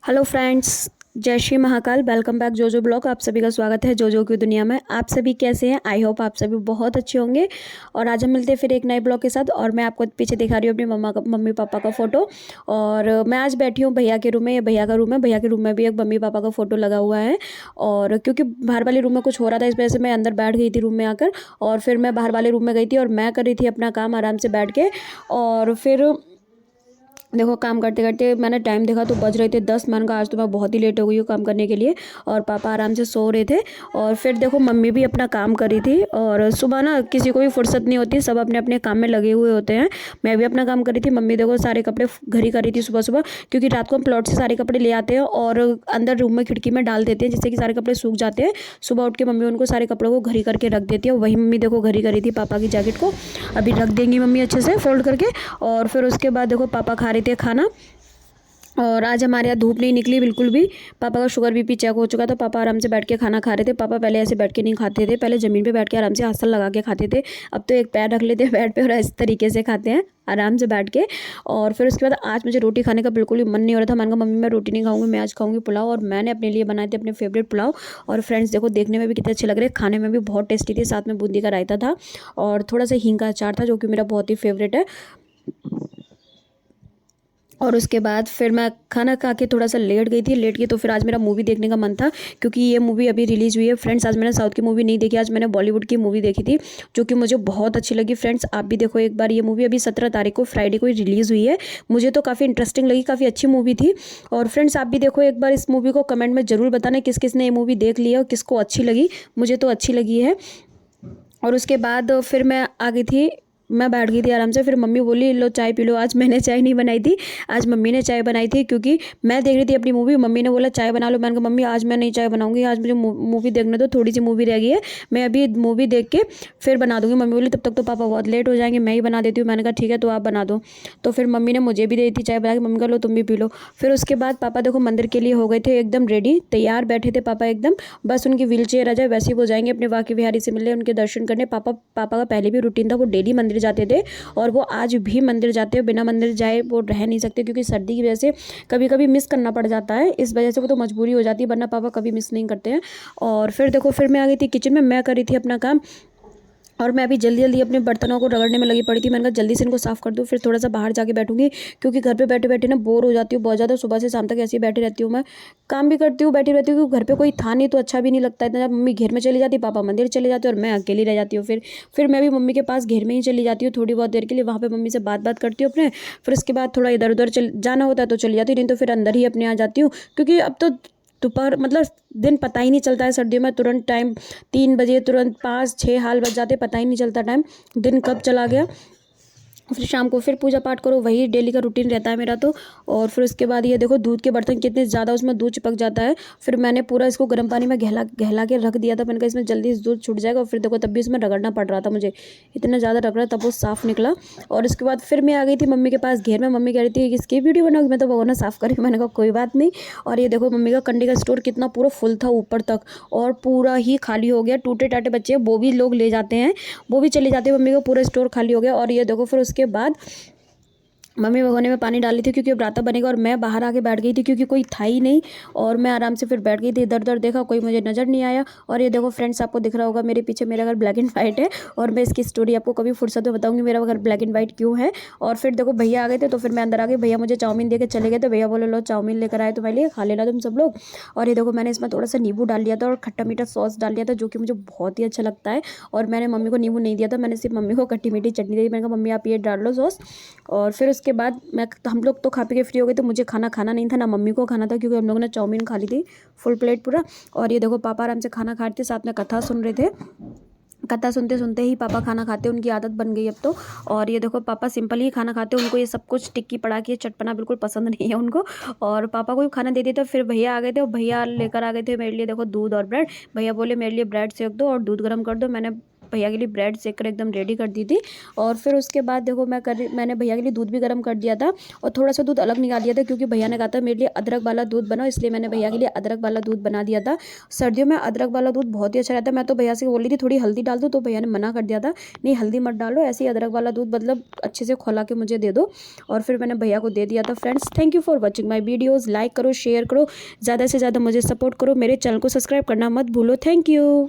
Hello friends, जय Shri Mahakal. Welcome back जोजो blog. आप सभी का स्वागत है जोजो की दुनिया में। आप सभी कैसे हैं? आई होप आप सभी बहुत अच्छे होंगे। और आज हम मिलते हैं फिर एक नए ब्लॉग के साथ। और मैं आपको पीछे दिखा रही हूँ अपनी मम्मी पापा का फ़ोटो। और मैं आज बैठी हूँ भैया के रूम में। ये भैया का रूम है। भैया के रूम में भी एक मम्मी पापा का फ़ोटो लगा हुआ है। और क्योंकि बाहर वाले रूम में कुछ हो रहा था, इस वजह से मैं अंदर बैठ गई थी रूम में आकर। और फिर मैं बाहर वाले रूम में गई थी और मैं कर रही थी अपना काम आराम से बैठ के। और फिर देखो काम करते करते मैंने टाइम देखा तो बज रहे थे 10। मैंने कहा आज तो मैं बहुत ही लेट हो गई हूँ काम करने के लिए। और पापा आराम से सो रहे थे। और फिर देखो मम्मी भी अपना काम कर रही थी। और सुबह ना किसी को भी फुर्सत नहीं होती, सब अपने अपने काम में लगे हुए होते हैं। मैं भी अपना काम कर रही थी। मम्मी देखो सारे कपड़े घर ही कर रही थी सुबह सुबह, क्योंकि रात को हम प्लॉट से सारे कपड़े ले आते हैं और अंदर रूम में खिड़की में डाल देते हैं, जिससे कि सारे कपड़े सूख जाते हैं। सुबह उठ के मम्मी उनको सारे कपड़ों को घर ही करके रख देती है। वही मम्मी देखो घर ही कर रही थी पापा की जैकेट को। अभी रख देंगी मम्मी अच्छे से फोल्ड करके। और फिर उसके बाद देखो पापा खा रहे थे खाना। और आज हमारे यहाँ धूप नहीं निकली बिल्कुल भी। पापा का शुगर बीपी चेक हो चुका था। पापा आराम से बैठ के खाना खा रहे थे। पापा पहले ऐसे बैठ के नहीं खाते थे, पहले ज़मीन पे बैठ के आराम से आसन लगा के खाते थे। अब तो एक पैर रख लेते हैं बेड पे और इस तरीके से खाते हैं आराम से बैठ के। और फिर उसके बाद आज मुझे रोटी खाने का बिल्कुल भी मन नहीं हो रहा था। मैंने कहा मम्मी मैं रोटी नहीं खाऊंगी, मैं आज खाऊंगी पुलाव। और मैंने अपने लिए बनाए थे अपने फेवरेट पुलाव। और फ्रेंड्स देखो देखने में भी कितने अच्छे लग रहे हैं, खाने में भी बहुत टेस्टी थे। साथ में बूंदी का रायता था और थोड़ा सा हींग का अचार था, जो कि मेरा बहुत ही फेवरेट है। और उसके बाद फिर मैं खाना खा के थोड़ा सा लेट गई थी। लेट गई तो फिर आज मेरा मूवी देखने का मन था, क्योंकि ये मूवी अभी रिलीज़ हुई है। फ्रेंड्स आज मैंने साउथ की मूवी नहीं देखी, आज मैंने बॉलीवुड की मूवी देखी थी, जो कि मुझे बहुत अच्छी लगी। फ्रेंड्स आप भी देखो एक बार, ये मूवी अभी 17 तारीख को फ्राइडे को ही रिलीज़ हुई है। मुझे तो काफ़ी इंटरेस्टिंग लगी, काफ़ी अच्छी मूवी थी। और फ्रेंड्स आप भी देखो एक बार इस मूवी को, कमेंट में ज़रूर बताना किस किस ने ये मूवी देख ली है और किसको अच्छी लगी। मुझे तो अच्छी लगी है। और उसके बाद फिर मैं आ गई थी, मैं बैठ गई थी आराम से। फिर मम्मी बोली लो चाय पी लो। आज मैंने चाय नहीं बनाई थी, आज मम्मी ने चाय बनाई थी, क्योंकि मैं देख रही थी अपनी मूवी। मम्मी ने बोला चाय बना लो। मैंने कहा मम्मी आज मैं नहीं चाय बनाऊंगी, आज मुझे मूवी देखने दो, थोड़ी सी मूवी रह गई है, मैं अभी मूवी देख के फिर बना दूंगी। मम्मी बोली तब तक तो पापा बहुत लेट हो जाएंगे, मैं ही बना देती हूँ। मैंने कहा ठीक है तो आप बना दो। तो फिर मम्मी ने मुझे भी दे दी थी चाय बना के। मम्मी का लो तुम भी पी लो। फिर उसके बाद पापा देखो मंदिर के लिए हो गए थे एकदम रेडी, तैयार बैठे थे पापा एकदम। बस उनकी व्हील चेयर आ जाए वैसे ही वो जाएंगे अपने वाकी बिहारी से मिलने, उनके दर्शन करने। पापा का पहले भी रूटीन था, वो डेली मंदिर जाते थे और वो आज भी मंदिर जाते हैं। बिना मंदिर जाए वो रह नहीं सकते, क्योंकि सर्दी की वजह से कभी कभी मिस करना पड़ जाता है। इस वजह से वो तो मजबूरी हो जाती है, वरना पापा कभी मिस नहीं करते हैं। और फिर देखो फिर मैं आ गई थी किचन में, मैं कर रही थी अपना काम। और मैं अभी जल्दी जल्दी अपने बर्तनों को रगड़ने में लगी पड़ी थी। मैंने कहा जल्दी से इनको साफ़ कर दूँ, फिर थोड़ा सा बाहर जाके बैठूंगी, क्योंकि घर पे बैठे बैठे ना बोर हो जाती हूँ बहुत ज़्यादा। सुबह से शाम तक ऐसे ही बैठी रहती हूँ, मैं काम भी करती हूँ बैठी रहती हूँ, क्योंकि घर पे कोई था नहीं तो अच्छा भी नहीं लगता इतना। जब मम्मी घेर में चली जाती, पापा मंदिर चले जाते और मैं अकेली रह जाती हूँ। फिर मैं भी मम्मी के पास घेर में ही चली जाती हूँ थोड़ी बहुत देर के लिए, वहाँ पर मम्मी से बात करती हूँ अपने। फिर उसके बाद थोड़ा इधर उधर जाना होता है तो चली जाती हूँ, नहीं तो फिर अंदर ही अपने आ जाती हूँ। क्योंकि अब तो दोपहर मतलब दिन पता ही नहीं चलता है सर्दियों में, तुरंत टाइम 3 बजे तुरंत 5 6 हाल बज जाते, पता ही नहीं चलता टाइम दिन कब चला गया। फिर शाम को फिर पूजा पाठ करो, वही डेली का रूटीन रहता है मेरा तो। और फिर उसके बाद ये देखो दूध के बर्तन कितने ज़्यादा उसमें दूध चिपक जाता है। फिर मैंने पूरा इसको गर्म पानी में गहला के रख दिया था। मैंने कहा इसमें जल्दी दूध छूट जाएगा। और फिर देखो तब भी इसमें रगड़ना पड़ रहा था मुझे, इतना ज़्यादा रगड़ा तब वो साफ़ निकला। और इसके बाद फिर मैं आ गई थी मम्मी के पास घेर में। मम्मी कह रही थी इसकी वीडियो बनाओगी, मैं तो भगोना साफ़ करी। मैंने कहा कोई बात नहीं। और ये देखो मम्मी का कंडी का स्टोर कितना पूरा फुल था ऊपर तक, और पूरा ही खाली हो गया। टूटे टाटे बच्चे वो भी लोग ले जाते हैं, वो भी चले जाते हैं। मम्मी का पूरा स्टोर खाली हो गया। और ये देखो फिर उसके बाद मम्मी भगोने में पानी डाली थी, क्योंकि अब राता बनेगा। और मैं बाहर आके बैठ गई थी, क्योंकि कोई था ही नहीं। और मैं आराम से फिर बैठ गई थी, इधर उधर देखा, कोई मुझे नज़र नहीं आया। और ये देखो फ्रेंड्स आपको दिख रहा होगा मेरे पीछे मेरा घर ब्लैक एंड वाइट है। और मैं इसकी स्टोरी आपको कभी फुर्सत में बताऊंगी मेरा घर ब्लैक एंड वाइट क्यों है। और फिर देखो भैया आ गए थे, तो फिर मैं अंदर आ गई। भैया मुझे चाउमीन दे के चले गए थे। भैया बोले लो चाउमीन लेकर आए तुम्हारे लिए, खा लेना तुम सब लोग। और ये देखो मैंने इसमें थोड़ा सा नींबू डाल लिया था और खट्टा मीठा सॉस डाल लिया था, जो कि मुझे बहुत ही अच्छा लगता है। और मैंने मम्मी को नींबू नहीं दिया था, मैंने सिर्फ मम्मी को खट्टी मीठी चटनी दी। मैंने कहा मम्मी आप ये डाल लो सॉस। और फिर उसके बाद हम लोग तो खा पी के फ्री हो गए, तो मुझे खाना नहीं था, ना मम्मी को खाना था, क्योंकि हम लोगों ने चाउमीन खा ली थी फुल प्लेट पूरा। और ये देखो पापा आराम से खाना खा रहे थे, साथ में कथा सुन रहे थे। कथा सुनते सुनते ही पापा खाना खाते, उनकी आदत बन गई अब तो। और ये देखो पापा सिंपल ही खाना खाते, उनको ये सब कुछ टिक्की पड़ा के चटपना बिल्कुल पसंद नहीं है उनको। और पापा को भी खाना दे दिया। तो फिर भैया आ गए थे, और भैया लेकर आ गए थे मेरे लिए देखो दूध और ब्रेड। भैया बोले मेरे लिए ब्रेड सेक दो और दूध गर्म कर दो। मैंने भैया के लिए ब्रेड सेक कर एकदम रेडी कर दी थी। और फिर उसके बाद देखो मैंने भैया के लिए दूध भी गर्म कर दिया था और थोड़ा सा दूध अलग निकाल दिया था, क्योंकि भैया ने कहा था मेरे लिए अदरक वाला दूध बनाओ, इसलिए मैंने भैया के लिए अदरक वाला दूध बना दिया था। सर्दियों में अदरक वाला दूध बहुत ही अच्छा रहता है। मैं तो भैया से बोल रही थी थोड़ी हल्दी डाल दो, तो भैया ने मना कर दिया था, नहीं हल्दी मत डालो, ऐसे ही अदरक वाला दूध मतलब अच्छे से खौला के मुझे दे दो। और फिर मैंने भैया को दे दिया था। Friends, thank you for watching my videos. Like करो, शेयर करो, ज़्यादा से ज़्यादा मुझे सपोर्ट करो, मेरे चैनल को सब्सक्राइब करना मत भूलो। Thank you.